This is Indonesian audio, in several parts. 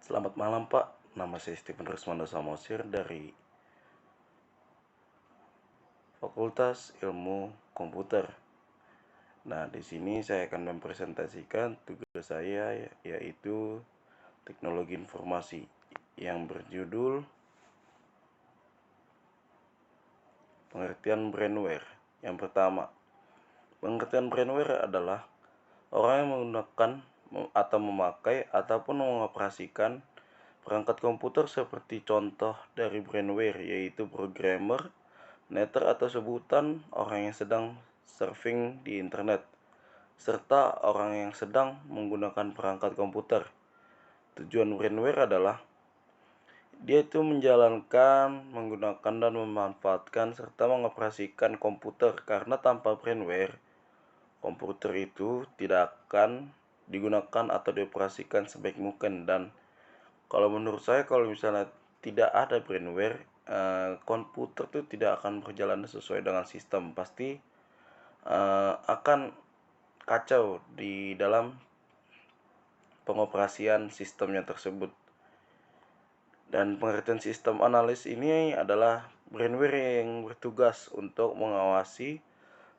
Selamat malam Pak, nama saya Stephen Rusmando Samosir dari Fakultas Ilmu Komputer. Nah, di sini saya akan mempresentasikan tugas saya yaitu Teknologi Informasi yang berjudul Pengertian Brandware. Yang pertama, pengertian brandware adalah orang yang menggunakan atau memakai ataupun mengoperasikan perangkat komputer seperti contoh dari brandware, yaitu programmer, netter atau sebutan orang yang sedang surfing di internet, serta orang yang sedang menggunakan perangkat komputer. Tujuan brandware adalah dia itu menjalankan, menggunakan dan memanfaatkan serta mengoperasikan komputer, karena tanpa brandware komputer itu tidak akan digunakan atau dioperasikan sebaik mungkin. Dan kalau menurut saya, kalau misalnya tidak ada brandware, komputer itu tidak akan berjalan sesuai dengan sistem, pasti akan kacau di dalam pengoperasian sistemnya tersebut. Dan pengertian sistem analis ini adalah brandware yang bertugas untuk mengawasi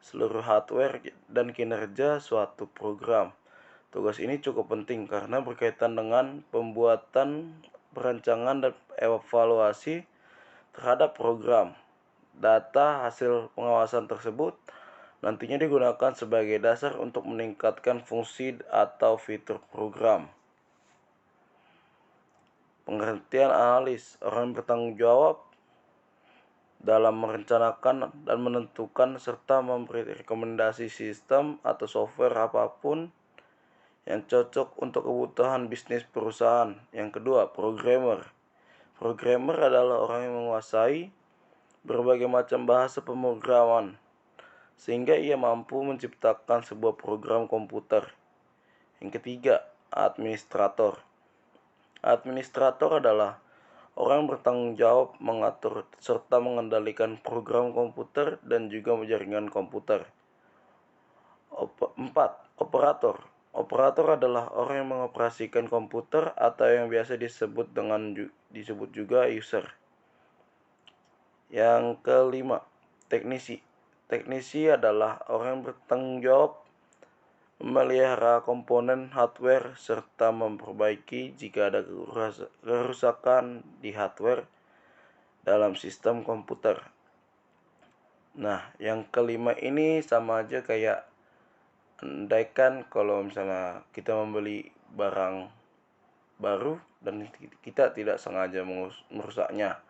seluruh hardware dan kinerja suatu program. Tugas ini cukup penting karena berkaitan dengan pembuatan, perancangan, dan evaluasi terhadap program. Data hasil pengawasan tersebut nantinya digunakan sebagai dasar untuk meningkatkan fungsi atau fitur program. Pengertian analis, orang yang bertanggung jawab dalam merencanakan dan menentukan serta memberi rekomendasi sistem atau software apapun yang cocok untuk kebutuhan bisnis perusahaan. Yang kedua, programmer. Programmer adalah orang yang menguasai berbagai macam bahasa pemrograman sehingga ia mampu menciptakan sebuah program komputer. Yang ketiga, administrator. Administrator adalah orang yang bertanggung jawab mengatur serta mengendalikan program komputer dan juga jaringan komputer. 4. Operator. Operator adalah orang yang mengoperasikan komputer atau yang biasa disebut juga user. Yang kelima, teknisi. Teknisi adalah orang yang bertanggung jawab memelihara komponen hardware serta memperbaiki jika ada kerusakan di hardware dalam sistem komputer. Nah, yang kelima ini sama aja kayak andaikan kalau misalnya kita membeli barang baru dan kita tidak sengaja merusaknya,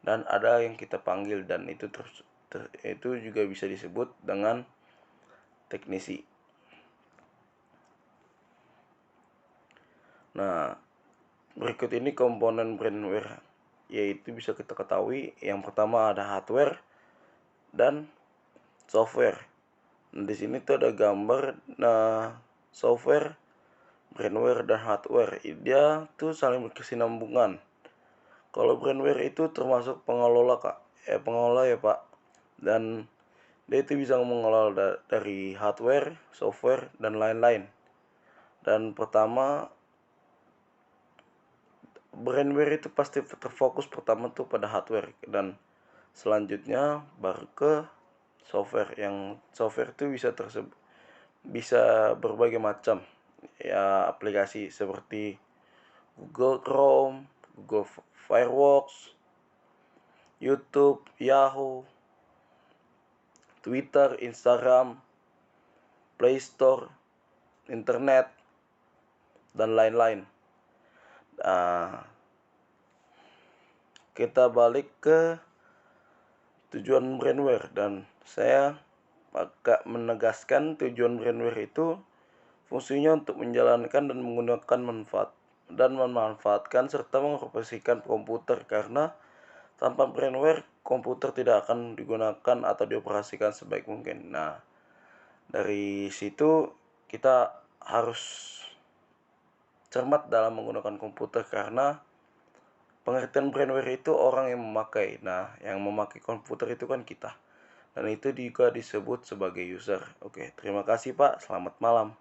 dan ada yang kita panggil, dan itu juga bisa disebut dengan teknisi. Nah, berikut ini komponen brandware, yaitu bisa kita ketahui. Yang pertama ada hardware dan software. Nah, di sini tuh ada gambar software, brandware dan hardware. Dia tuh saling berkesinambungan. Kalau brandware itu termasuk pengelola ya Pak. Dan dia itu bisa mengelola dari hardware, software, dan lain-lain. Dan pertama, brandware itu pasti terfokus pertama tuh pada hardware, dan selanjutnya baru ke software. Yang software itu bisa berbagai macam ya, aplikasi seperti Google Chrome, Google Firefox, YouTube, Yahoo, Twitter, Instagram, Play Store, internet, dan lain-lain. Kita balik ke tujuan brandware, dan saya agak menegaskan tujuan brandware itu fungsinya untuk menjalankan dan menggunakan memanfaatkan serta mengoperasikan komputer, karena tanpa brandware komputer tidak akan digunakan atau dioperasikan sebaik mungkin. Nah, dari situ kita harus cermat dalam menggunakan komputer, karena pengertian brandware itu orang yang memakai. Nah, yang memakai komputer itu kan kita. Dan itu juga disebut sebagai user. Oke, terima kasih Pak. Selamat malam.